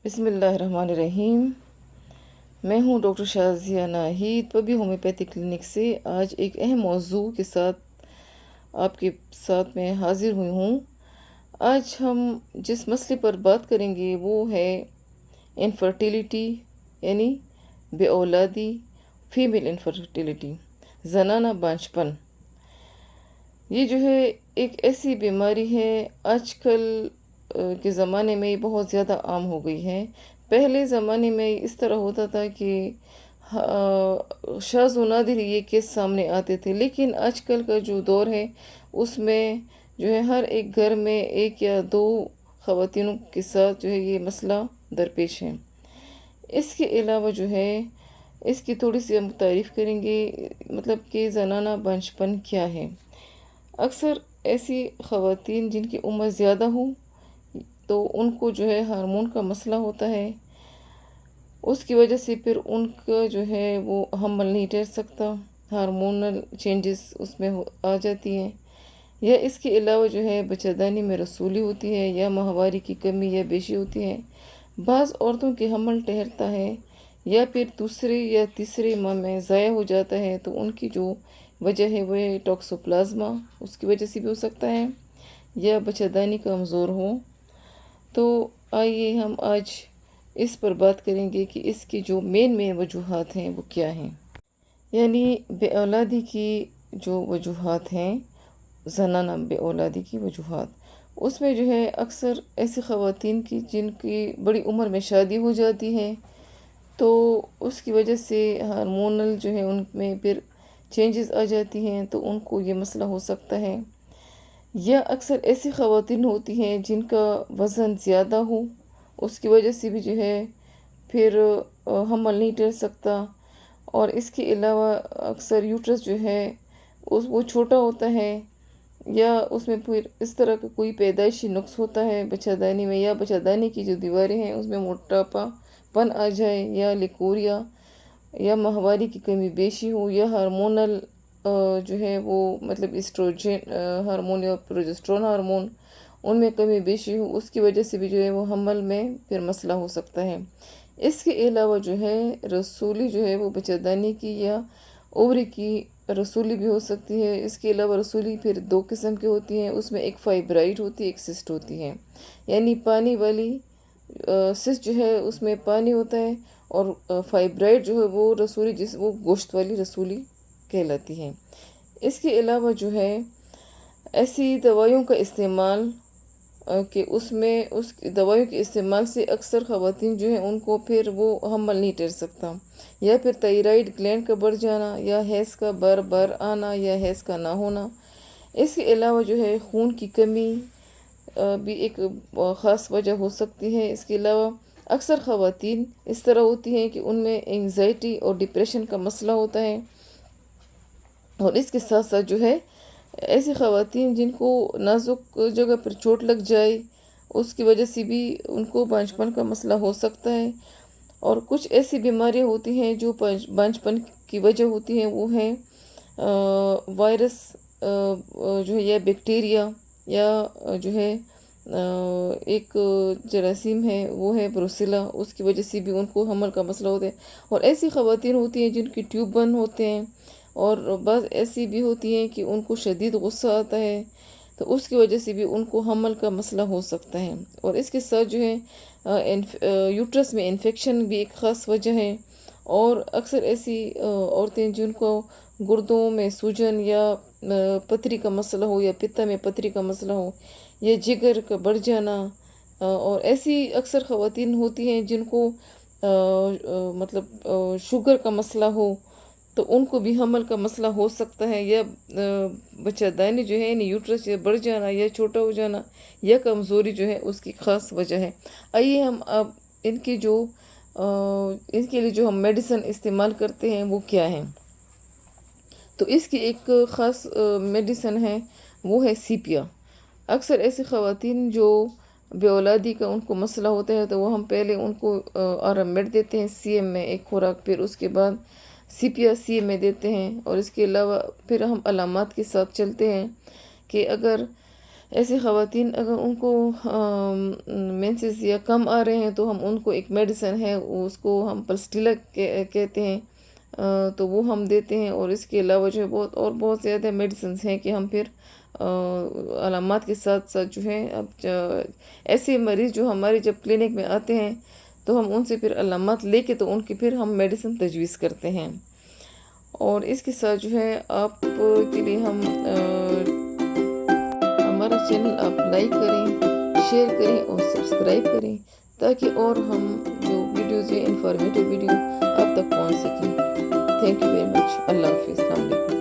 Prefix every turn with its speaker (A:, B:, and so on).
A: بسم اللہ الرحمن الرحیم۔ میں ہوں ڈاکٹر شازیہ ناہید طبی ہومیوپیتھی کلینک سے۔ آج ایک اہم موضوع کے ساتھ آپ کے ساتھ میں حاضر ہوئی ہوں۔ آج ہم جس مسئلے پر بات کریں گے وہ ہے انفرٹیلیٹی، یعنی بے اولادی، فیمیل انفرٹیلیٹی، زنانہ بانجھپن۔ یہ جو ہے ایک ایسی بیماری ہے آج کل کے زمانے میں بہت زیادہ عام ہو گئی ہے۔ پہلے زمانے میں اس طرح ہوتا تھا کہ شاذ و نادر یہ کیس سامنے آتے تھے، لیکن آج کل کا جو دور ہے اس میں جو ہے ہر ایک گھر میں ایک یا دو خواتینوں کے ساتھ جو ہے یہ مسئلہ درپیش ہے۔ اس کے علاوہ جو ہے اس کی تھوڑی سی ہم تعریف کریں گے، مطلب کہ زنانہ بانجھپن کیا ہے۔ اکثر ایسی خواتین جن کی عمر زیادہ ہو تو ان کو جو ہے ہارمون کا مسئلہ ہوتا ہے، اس کی وجہ سے پھر ان کا جو ہے وہ حمل نہیں ٹھہر سکتا، ہارمونل چینجز اس میں آ جاتی ہیں، یا اس کے علاوہ جو ہے بچہ دانی میں رسولی ہوتی ہے، یا ماہواری کی کمی یا بیشی ہوتی ہے۔ بعض عورتوں کے حمل ٹھہرتا ہے یا پھر دوسرے یا تیسرے ماہ میں ضائع ہو جاتا ہے، تو ان کی جو وجہ ہے وہ ہے ٹاکسوپلازما، اس کی وجہ سے بھی ہو سکتا ہے، یا بچہ دانی کمزور ہو۔ تو آئیے ہم آج اس پر بات کریں گے کہ اس کی جو مین وجوہات ہیں وہ کیا ہیں۔ یعنی بے اولادی کی جو وجوہات ہیں، زنانہ بے اولادی کی وجوہات، اس میں جو ہے اکثر ایسی خواتین کی جن کی بڑی عمر میں شادی ہو جاتی ہے، تو اس کی وجہ سے ہارمونل جو ہے ان میں پھر چینجز آ جاتی ہیں، تو ان کو یہ مسئلہ ہو سکتا ہے۔ یا اکثر ایسی خواتین ہوتی ہیں جن کا وزن زیادہ ہو، اس کی وجہ سے بھی جو ہے پھر حمل نہیں ٹھہر سکتا، اور اس کے علاوہ اکثر یوٹرس جو ہے وہ چھوٹا ہوتا ہے، یا اس میں پھر اس طرح کا کوئی پیدائشی نقص ہوتا ہے بچہ دانی میں، یا بچہ دانی کی جو دیواریں ہیں اس میں موٹاپا پن آ جائے، یا لیکوریا، یا ماہواری کی کمی بیشی ہو، یا ہارمونل جو ہے وہ مطلب ایسٹروجن ہارمون یا پروجسٹرون ہارمون ان میں کمی بیشی ہو، اس کی وجہ سے بھی جو ہے وہ حمل میں پھر مسئلہ ہو سکتا ہے۔ اس کے علاوہ جو ہے رسولی جو ہے وہ بچہ دانی کی یا اووری کی رسولی بھی ہو سکتی ہے۔ اس کے علاوہ رسولی پھر دو قسم کی ہوتی ہیں، اس میں ایک فائبرائڈ ہوتی ہے، ایک سسٹ ہوتی ہے۔ یعنی پانی والی سسٹ جو ہے اس میں پانی ہوتا ہے، اور فائبرائڈ جو ہے وہ رسولی وہ گوشت والی رسولی کہلاتی ہے۔ اس کے علاوہ جو ہے ایسی دوائیوں کا استعمال کہ اس دوائیوں کے استعمال سے اکثر خواتین جو ہیں ان کو پھر وہ حمل نہیں ٹھہر سکتا، یا پھر تائرائیڈ گلینڈ کا بڑھ جانا، یا حیض کا بار بار آنا، یا حیض کا نہ ہونا۔ اس کے علاوہ جو ہے خون کی کمی بھی ایک خاص وجہ ہو سکتی ہے۔ اس کے علاوہ اکثر خواتین اس طرح ہوتی ہیں کہ ان میں انگزائٹی اور ڈپریشن کا مسئلہ ہوتا ہے، اور اس کے ساتھ ساتھ جو ہے ایسی خواتین جن کو نازک جگہ پر چوٹ لگ جائے، اس کی وجہ سے بھی ان کو بانجھپن کا مسئلہ ہو سکتا ہے۔ اور کچھ ایسی بیماریاں ہوتی ہیں جو بانجھپن کی وجہ ہوتی ہیں، وہ ہیں وائرس جو ہے، یا بیکٹیریا، یا جو ہے ایک جراثیم ہے وہ ہے بروسیلا، اس کی وجہ سے بھی ان کو حمل کا مسئلہ ہوتا ہے۔ اور ایسی خواتین ہوتی ہیں جن کی ٹیوب بند ہوتے ہیں، اور بعض ایسی بھی ہوتی ہیں کہ ان کو شدید غصہ آتا ہے، تو اس کی وجہ سے بھی ان کو حمل کا مسئلہ ہو سکتا ہے۔ اور اس کے ساتھ جو ہے یوٹرس میں انفیکشن بھی ایک خاص وجہ ہے، اور اکثر ایسی عورتیں جن کو گردوں میں سوجن، یا پتھری کا مسئلہ ہو، یا پتہ میں پتھری کا مسئلہ ہو، یا جگر کا بڑھ جانا، اور ایسی اکثر خواتین ہوتی ہیں جن کو مطلب شوگر کا مسئلہ ہو، تو ان کو بھی حمل کا مسئلہ ہو سکتا ہے، یا بچہ دانی جو ہے یعنی یوٹرس یا بڑھ جانا یا چھوٹا ہو جانا یا کمزوری جو ہے اس کی خاص وجہ ہے۔ آئیے ہم اب ان کے لیے جو ہم میڈیسن استعمال کرتے ہیں وہ کیا ہیں۔ تو اس کی ایک خاص میڈیسن ہے، وہ ہے سیپیا۔ اکثر ایسی خواتین جو بے اولادی کا ان کو مسئلہ ہوتا ہے، تو وہ ہم پہلے ان کو آرام میڈ دیتے ہیں سی ایم میں ایک خوراک، پھر اس کے بعد سیپیا سی ایم میں دیتے ہیں۔ اور اس کے علاوہ پھر ہم علامات کے ساتھ چلتے ہیں کہ اگر ایسی خواتین اگر ان کو مینسز یا کم آ رہے ہیں تو ہم ان کو ایک میڈیسن ہے اس کو ہم پلسٹیلا کہتے ہیں، تو وہ ہم دیتے ہیں، اور اس کے علاوہ جو ہے بہت زیادہ میڈیسنز ہیں کہ ہم پھر علامات کے ساتھ ساتھ جو ہے اب ایسے مریض جو ہمارے جب کلینک میں آتے ہیں تو ہم ان سے پھر علامات لے کے تو ان کی پھر ہم میڈیسن تجویز کرتے ہیں۔ اور اس کے ساتھ جو ہے آپ کے لیے ہم ہمارا چینل آپ لائک کریں، شیئر کریں اور سبسکرائب کریں تاکہ اور ہم جو ویڈیوز ہیں انفارمیٹیو ویڈیو آپ تک پہنچ سکیں۔ Thank you very much. اللہ حافظ۔ السلام علیکم۔